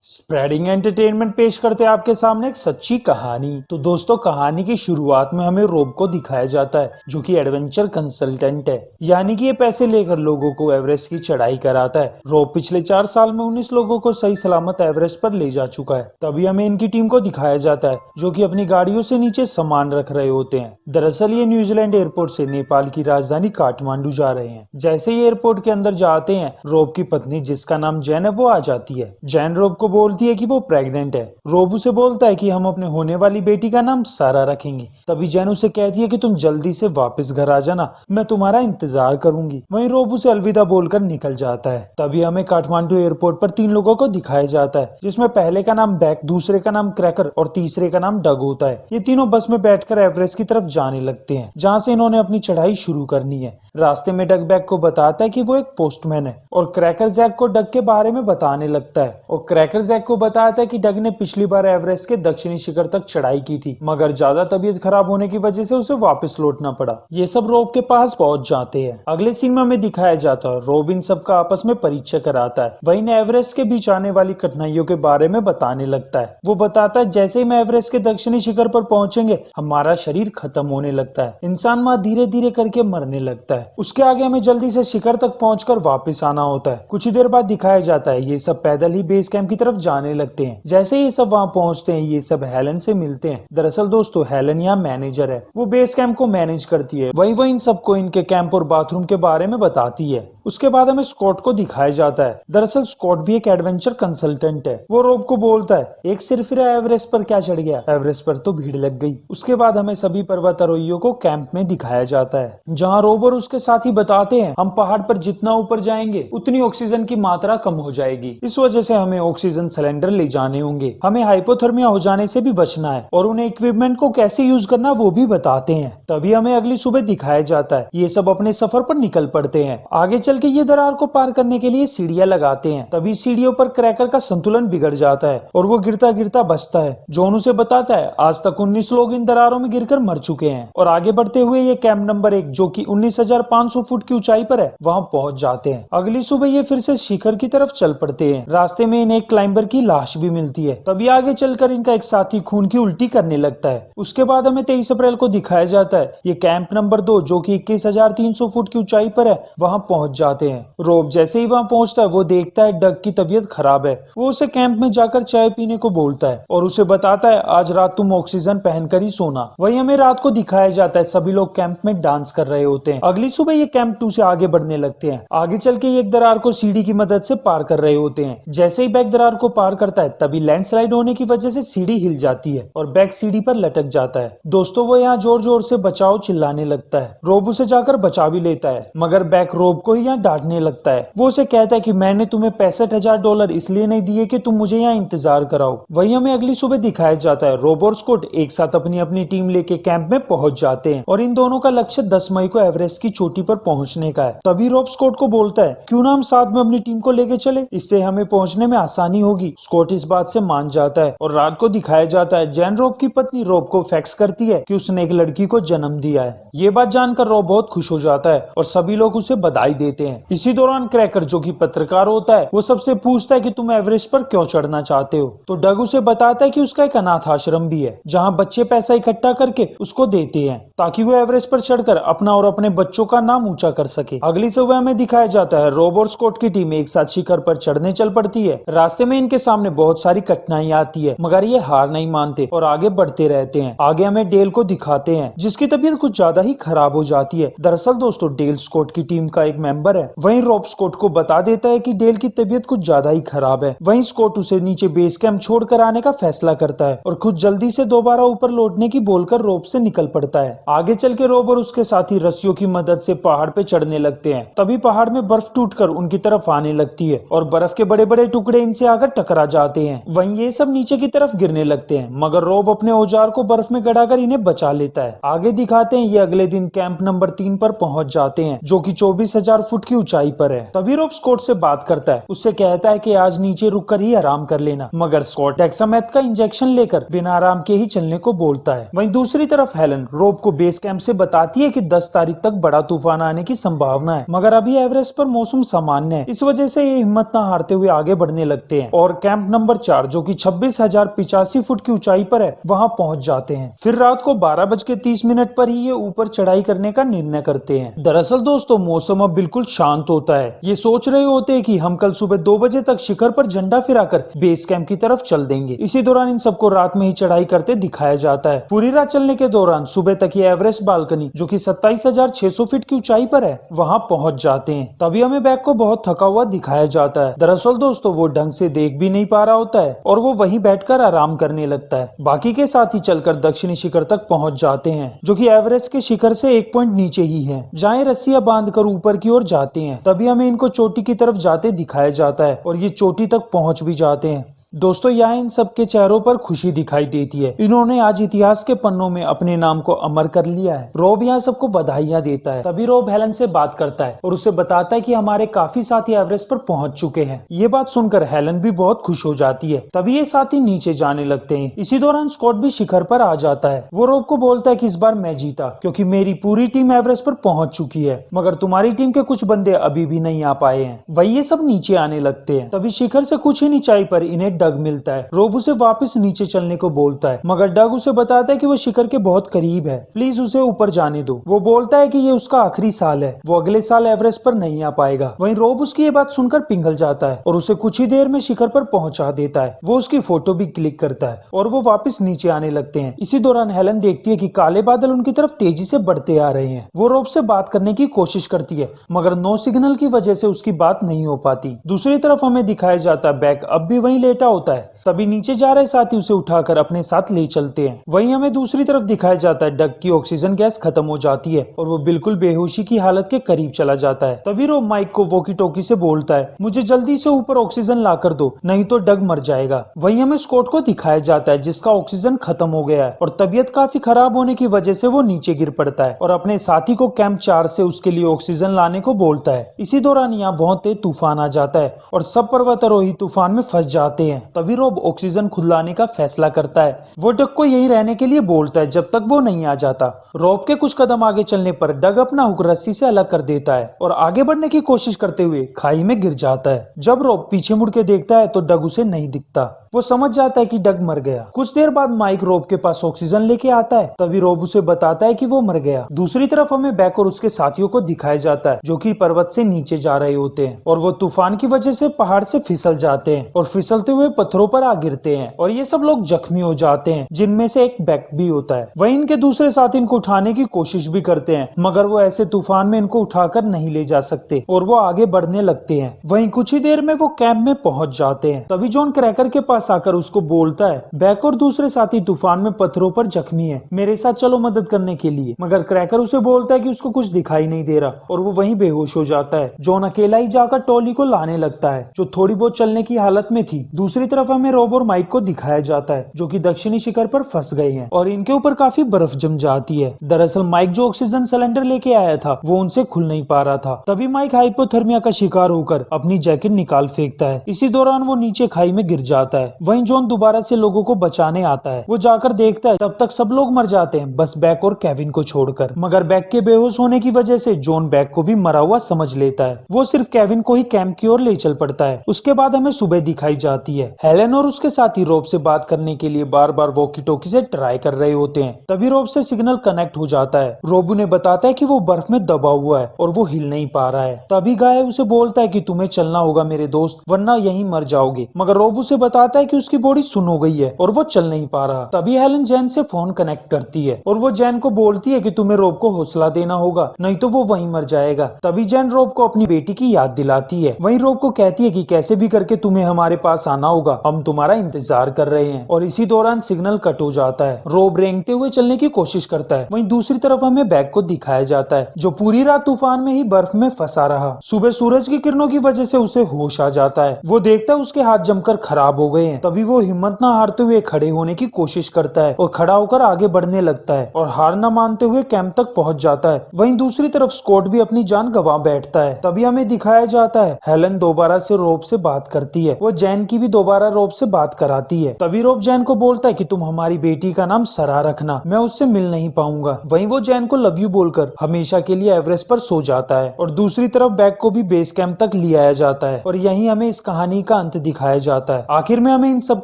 Spreading entertainment पेश करते हैं आपके सामने एक सच्ची कहानी। तो दोस्तों, कहानी की शुरुआत में हमें रोब को दिखाया जाता है जो कि एडवेंचर कंसल्टेंट है, यानी कि ये पैसे लेकर लोगों को एवरेस्ट की चढ़ाई कराता है। रोब पिछले 4 साल में 19 लोगों को सही सलामत एवरेस्ट पर ले जा चुका है। तभी हमें इनकी टीम को दिखाया जाता है जो कि अपनी गाड़ियों से नीचे सामान रख रहे होते हैं। दरअसल ये न्यूजीलैंड एयरपोर्ट से नेपाल की राजधानी काठमांडू जा रहे हैं। जैसे ही एयरपोर्ट के अंदर जाते हैं, रोब की पत्नी जिसका नाम जैन है वो आ जाती है। जैन रोब को बोलती है कि वो प्रेग्नेंट है। रोब उसे बोलता है कि हम अपने होने वाली बेटी का नाम सारा रखेंगे। तभी जैन उसे कहती है कि तुम जल्दी से वापस घर आ जाना, मैं तुम्हारा इंतजार करूंगी। वहीं रोब उसे अलविदा बोलकर निकल जाता है। तभी हमें काठमांडू एयरपोर्ट पर 3 लोगों को दिखाया जाता है, जिसमें पहले का नाम बैक, दूसरे का नाम क्रैकर और तीसरे का नाम डग होता है। ये तीनों बस में बैठकर एवरेस्ट की तरफ जाने लगते हैं, जहाँ से इन्होंने अपनी चढ़ाई शुरू करनी है। रास्ते में डग बैक को बताता है कि वो एक पोस्टमैन है और क्रैकर जैक को डग के बारे में बताने लगता है। और क्रैकर जैक को बताता है कि डग ने पिछली बार एवरेस्ट के दक्षिणी शिखर तक चढ़ाई की थी, मगर ज्यादा तबीयत खराब होने की वजह से उसे वापस लौटना पड़ा। ये सब रोब के पास पहुंच जाते हैं। अगले सीन में हमें दिखाया जाता है रोब इन सबका आपस में परिचय कराता है। वहीं एवरेस्ट के बीच आने वाली कठिनाइयों के बारे में बताने लगता है। वो बताता है जैसे ही हम एवरेस्ट के दक्षिणी शिखर पर पहुंचेंगे, हमारा शरीर खत्म होने लगता है, इंसान वहां धीरे धीरे करके मरने लगता है। उसके आगे हमें जल्दी से शिखर तक पहुंचकर वापस आना होता है। कुछ ही देर बाद दिखाया जाता है ये सब पैदल ही बेस कैंप की तरफ जाने लगते हैं। जैसे ये सब वहां पहुंचते हैं, ये सब हेलन से मिलते हैं। दरअसल दोस्तों, हेलन यहाँ मैनेजर है, वो बेस कैंप को मैनेज करती है। वही वो इन सबको इनके कैंप और बाथरूम के बारे में बताती है। उसके बाद हमें स्कॉट को दिखाया जाता है। दरअसल स्कॉट भी एक एडवेंचर कंसल्टेंट है। वो रोब को बोलता है एक सिरफिरा एवरेस्ट पर क्या चढ़ गया, एवरेस्ट पर तो भीड़ लग गई। उसके बाद हमें सभी पर्वतारोहियों को कैंप में दिखाया जाता है, जहाँ रोब और उसके साथी बताते हैं हम पहाड़ पर जितना ऊपर जाएंगे उतनी ऑक्सीजन की मात्रा कम हो जाएगी। इस वजह से हमें ऑक्सीजन सिलेंडर ले जाने होंगे। हमें हाइपोथर्मिया हो जाने से भी बचना है और उन्हें इक्विपमेंट को कैसे यूज करना वो भी बताते हैं। तभी हमें अगली सुबह दिखाया जाता है ये सब अपने सफर पर निकल पड़ते हैं। आगे चल के ये दरार को पार करने के लिए सीढ़ियां लगाते हैं। तभी सीढ़ियों पर क्रैकर का संतुलन बिगड़ जाता है और वो गिरता गिरता बचता है। जॉन उसे बताता है आज तक 19 लोग इन दरारों में गिरकर मर चुके हैं। और आगे बढ़ते हुए ये कैंप नंबर 1 जो कि 19,500 फुट की ऊंचाई पर है, वहां पहुंच जाते हैं। अगली सुबह ये फिर से शिखर की तरफ चल पड़ते हैं। रास्ते में इन्हें एक क्लाइंबर की लाश भी मिलती है। तभी आगे चलकर इनका एक साथी खून की उल्टी करने लगता है। उसके बाद हमें 23 अप्रैल को दिखाया जाता है ये कैंप नंबर 2 जो कि 21,300 फुट की ऊंचाई पर है, वहां पहुंच जाते हैं। रोब जैसे ही वहां पहुंचता है वो देखता है डग की तबीयत खराब है। वो उसे कैंप में जाकर चाय पीने को बोलता है और उसे बताता है आज रात तुम ऑक्सीजन पहनकर ही सोना। वही हमें रात को दिखाया जाता है सभी लोग कैंप में डांस कर रहे होते हैं। अगली सुबह ये कैंप 2 से आगे बढ़ने लगते हैं। आगे चल के एक दरार को सीढ़ी की मदद से पार कर रहे होते हैं। जैसे ही बैक दरार को पार करता है तभी लैंडस्लाइड होने की वजह से सीढ़ी हिल जाती है और बैक सीढ़ी पर लटक जाता है। दोस्तों, वो यहाँ जोर जोर से बचाओ चिल्लाने लगता है। रोब उसे जाकर बचा भी लेता है, मगर बैक रोब को ही यहाँ डांटने लगता है। वो उसे कहता है कि मैंने तुम्हें $65,000 इसलिए नहीं दिए कि तुम मुझे यहाँ इंतजार कराओ। वही हमें अगली सुबह दिखाया जाता है रोब और स्कॉट एक साथ अपनी अपनी टीम लेके कैंप में पहुंच जाते हैं और इन दोनों का लक्ष्य 10 मई को एवरेस्ट की चोटी पर पहुंचने का है। तभी रोब स्कॉट को बोलता है क्यों ना हम साथ में अपनी टीम को लेके चले, इससे हमें पहुंचने में आसानी होगी। स्कॉट इस बात से मान जाता है और रात को दिखाया जाता है जैन रोब की पत्नी रोब को फैक्स करती है कि उसने एक लड़की को जन्म दिया है। ये बात जानकर रोब बहुत खुश हो जाता है और सभी लोग उसे बधाई देते हैं। इसी दौरान क्रैकर जो कि पत्रकार होता है वो सबसे पूछता है कि तुम एवरेस्ट पर क्यों चढ़ना चाहते हो। तो डग उसे बताता है कि उसका एक अनाथ आश्रम भी है जहाँ बच्चे पैसा इकट्ठा करके उसको देते हैं ताकि वो एवरेस्ट पर चढ़कर अपना और अपने बच्चों का नाम ऊंचा कर सके। अगली सुबह में दिखाया जाता है रोब और स्कॉट की टीम एक साथ शिखर पर चढ़ने चल पड़ती है। रास्ते में इनके सामने बहुत सारी कठिनाइयां आती है, मगर ये हार नहीं मानते और आगे बढ़ते रहते हैं। आगे हमें डेल को दिखाते हैं जिसकी तबीयत कुछ ज्यादा ही खराब हो जाती है। दरअसल दोस्तों, डेल स्कॉट की टीम का एक मेंबर है। वहीं रोब स्कॉट को बता देता है कि डेल की तबीयत कुछ ज्यादा ही खराब है। वहीं स्कॉट उसे नीचे बेस कैंप छोड़कर आने का फैसला करता है और खुद जल्दी से दोबारा ऊपर लौटने की बोलकर रोब से निकल पड़ता है। आगे चल के रोब और उसके साथी रस्सियों की मदद से पहाड़ पे चढ़ने लगते हैं। तभी पहाड़ में बर्फ टूटकर उनकी तरफ आने लगती है और बर्फ के बड़े बड़े टुकड़े इनसे आकर टकरा जाते हैं। वहीं ये सब नीचे की तरफ गिरने लगते हैं, मगर रोब अपने औजार को बर्फ में गड़ाकर इन्हें बचा लेता है। आगे दिखाते हैं ये अगले दिन कैंप नंबर 3 पर पहुंच जाते हैं जो कि 24,000 फुट फुट की ऊंचाई पर है। तभी रोब स्कॉट से बात करता है, उससे कहता है कि आज नीचे रुककर ही आराम कर लेना, मगर स्कॉट डेक्सामेथ का इंजेक्शन लेकर बिना आराम के ही चलने को बोलता है। वहीं दूसरी तरफ हेलन रोब को बेस कैंप से बताती है कि 10 तारीख तक बड़ा तूफान आने की संभावना है, मगर अभी एवरेस्ट पर मौसम सामान्य है। इस वजह से ये हिम्मत न हारते हुए आगे बढ़ने लगते हैं और कैंप नंबर 4 जो कि 26,085 फुट की ऊंचाई पर है वहां पहुंच जाते हैं। फिर रात को 12:30 पर ही ये ऊपर चढ़ाई करने का निर्णय करते हैं। दरअसल दोस्तों मौसम अब बिल्कुल शांत होता है। ये सोच रहे होते हैं कि हम कल सुबह 2 बजे तक शिखर पर झंडा फिराकर बेस कैंप की तरफ चल देंगे। इसी दौरान इन सबको रात में ही चढ़ाई करते दिखाया जाता है। पूरी रात चलने के दौरान सुबह तक ये एवरेस्ट बालकनी जो कि 27,600 फीट की ऊंचाई पर है वहां पहुंच जाते हैं। तभी हमें बैग को बहुत थका हुआ दिखाया जाता है। दरअसल दोस्तों वो ढंग से देख भी नहीं पा रहा होता है और वो वहीं बैठकर आराम करने लगता है। बाकी के साथी चलकर दक्षिणी शिखर तक पहुंच जाते हैं जो कि एवरेस्ट के शिखर से 1 पॉइंट नीचे ही है, जहाँ रस्सियां बांधकर ऊपर की ओर जाते हैं। तभी हमें इनको चोटी की तरफ जाते दिखाया जाता है और ये चोटी तक पहुंच भी जाते हैं। दोस्तों यहाँ इन सबके चेहरों पर खुशी दिखाई देती है। इन्होंने आज इतिहास के पन्नों में अपने नाम को अमर कर लिया है। रोब यहाँ सबको बधाइयां देता है। तभी रोब हेलन से बात करता है और उसे बताता है कि हमारे काफी साथी एवरेस्ट पर पहुंच चुके हैं। ये बात सुनकर हेलन भी बहुत खुश हो जाती है। तभी ये साथी नीचे जाने लगते हैं। इसी दौरान स्कॉट भी शिखर पर आ जाता है। वो रोब को बोलता है कि इस बार मैं जीता क्योंकि मेरी पूरी टीम एवरेस्ट पर पहुंच चुकी है, मगर तुम्हारी टीम के कुछ बंदे अभी भी नहीं आ पाए हैं। वही ये सब नीचे आने लगते हैं। तभी शिखर से कुछ ही ऊंचाई पर इन्हें डग मिलता है। रोब उसे वापस नीचे चलने को बोलता है, मगर डग उसे बताता है कि वो शिखर के बहुत करीब है, प्लीज उसे ऊपर जाने दो। वो बोलता है कि ये उसका आखिरी साल है, वो अगले साल एवरेस्ट पर नहीं आ पाएगा। वहीं रोब उसकी ये बात सुनकर पिघल जाता है और उसे कुछ ही देर में शिखर पर पहुंचा देता है। वो उसकी फोटो भी क्लिक करता है और वो वापस नीचे आने लगते हैं। इसी दौरान हेलन देखती है कि काले बादल उनकी तरफ तेजी से बढ़ते आ रहे हैं। वो रोब से बात करने की कोशिश करती है, मगर नो सिग्नल की वजह से उसकी बात नहीं हो पाती। दूसरी तरफ हमें दिखाया जाता है बैग अब भी वहीं लेटा होता है। तभी नीचे जा रहे साथी उसे उठाकर अपने साथ ले चलते हैं। वहीं हमें दूसरी तरफ दिखाया जाता है डग की ऑक्सीजन गैस खत्म हो जाती है और वो बिल्कुल बेहोशी की हालत के करीब चला जाता है। तभी रोब माइक को वॉकी टॉकी से बोलता है, मुझे जल्दी से ऊपर ऑक्सीजन ला कर दो, नहीं तो डग मर जाएगा। वहीं हमें स्कॉट को दिखाया जाता है जिसका ऑक्सीजन खत्म हो गया है और तबीयत काफी खराब होने की वजह से वो नीचे गिर पड़ता है और अपने साथी को कैंप 4 से उसके लिए ऑक्सीजन लाने को बोलता है। इसी दौरान यहाँ बहुत तेज तूफान आ जाता है और सब पर्वतारोही तूफान में फंस जाते हैं। तभी रोब ऑक्सीजन खुद लाने का फैसला करता है। वो डग को यही रहने के लिए बोलता है जब तक वो नहीं आ जाता। रोब के कुछ कदम आगे चलने पर डग अपना हुक रस्सी से अलग कर देता है और आगे बढ़ने की कोशिश करते हुए खाई में गिर जाता है। जब रोब पीछे मुड़ के देखता है तो डग उसे नहीं दिखता। वो समझ जाता है कि डग मर गया। कुछ देर बाद माइक रोब के पास ऑक्सीजन लेके आता है। तभी रोब उसे बताता है कि वो मर गया। दूसरी तरफ हमें बैक और उसके साथियों को दिखाया जाता है जो कि पर्वत से नीचे जा रहे होते हैं और वो तूफान की वजह से पहाड़ से फिसल जाते हैं और फिसलते हुए पत्थरों पर आ गिरते हैं और ये सब लोग जख्मी हो जाते हैं, जिनमें से एक बैक भी होता है। वहीं इनके दूसरे साथी इनको उठाने की कोशिश भी करते हैं, मगर वो ऐसे तूफान में इनको उठाकर नहीं ले जा सकते और वो आगे बढ़ने लगते हैं। वहीं कुछ ही देर में वो कैंप में पहुंच जाते हैं। तभी जॉन क्रैकर के पास आकर उसको बोलता है, बैक और दूसरे साथी तूफान में पत्थरों पर जख्मी है, मेरे साथ चलो मदद करने के लिए। मगर क्रैकर उसे बोलता है कि उसको कुछ दिखाई नहीं दे रहा और वो वहीं बेहोश हो जाता है। जॉन अकेला ही जाकर टॉली को लाने लगता है जो थोड़ी बहुत चलने की हालत में थी। दूसरी तरफ हमें रोब और माइक को दिखाया जाता है जो कि दक्षिणी शिखर पर फंस गए हैं और इनके ऊपर काफी बर्फ जम जाती है। दरअसल माइक जो ऑक्सीजन सिलेंडर लेके आया था वो उनसे खुल नहीं पा रहा था। तभी माइक हाइपोथर्मिया का शिकार होकर अपनी जैकेट निकाल फेंकता है। इसी दौरान वो नीचे खाई में गिर जाता है। वहीं जॉन दोबारा से लोगों को बचाने आता है। वो जाकर देखता है तब तक सब लोग मर जाते हैं, बस बैक और केविन को छोड़कर। मगर बैक के बेहोश होने की वजह से जॉन बैक को भी मरा हुआ समझ लेता है। वो सिर्फ केविन को ही कैंप की ओर ले चल पड़ता है। उसके बाद हमें सुबह दिखाई जाती है। हेलेन और उसके साथी रोब से बात करने के लिए बार बार वॉकी टॉकी से ट्राई कर रहे होते हैं। तभी रोब से सिग्नल कनेक्ट हो जाता है। रोब उन्हें बताता है कि वो बर्फ में दबा हुआ है और वो हिल नहीं पा रहा है। तभी गाय उसे बोलता है कि तुम्हें चलना होगा मेरे दोस्त, वरना यहीं मर जाओगे। मगर रोब उसे बताता है कि उसकी बॉडी सुन हो गई है और वो चल नहीं पा रहा। तभी हेलन जैन से फोन कनेक्ट करती है और वो जैन को बोलती है कि तुम्हें रोब को हौसला देना होगा, नहीं तो वो वहीं मर जाएगा। तभी जैन रोब को अपनी बेटी की याद दिलाती है। वहीं रोब को कहती है कि कैसे भी करके तुम्हें हमारे पास आना होगा, हम तुम्हारा इंतजार कर रहे हैं। और इसी दौरान सिग्नल कट हो जाता है। रोब रेंगते हुए चलने की कोशिश करता है। वहीं दूसरी तरफ हमें बैग को दिखाया जाता है जो पूरी रात तूफान में ही बर्फ में फंसा रहा। सुबह सूरज की किरणों की वजह से उसे होश आ जाता है। वो देखता है उसके हाथ जमकर खराब हो गए हैं। तभी वो हिम्मत न हारते हुए खड़े होने की कोशिश करता है और खड़ा होकर आगे बढ़ने लगता है और हार न मानते हुए कैंप तक पहुंच जाता है। वहीं दूसरी तरफ स्कॉट भी अपनी जान गंवा बैठता है। तभी हमें दिखाया जाता है हेलन दोबारा से रोब से बात करती है। वो जैन की भी दोबारा रोब से बात कराती है। तभी रोब जैन को बोलता है कि तुम हमारी बेटी का नाम सरा रखना, मैं उससे मिल नहीं पाऊंगा। वहीं वो जैन को लव यू बोलकर हमेशा के लिए एवरेस्ट पर सो जाता है। और दूसरी तरफ बैग को भी बेस कैंप तक ले आया जाता है और यहीं हमें इस कहानी का अंत दिखाया जाता है। आखिर में हमें इन सब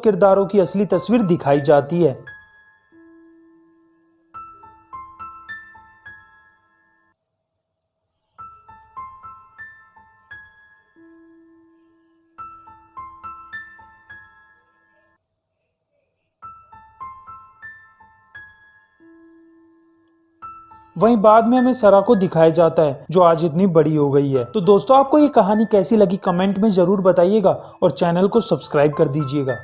किरदारों की असली तस्वीर दिखाई जाती है। वहीं बाद में हमें सरा को दिखाया जाता है जो आज इतनी बड़ी हो गई है। तो दोस्तों आपको ये कहानी कैसी लगी कमेंट में जरूर बताइएगा और चैनल को सब्सक्राइब कर दीजिएगा।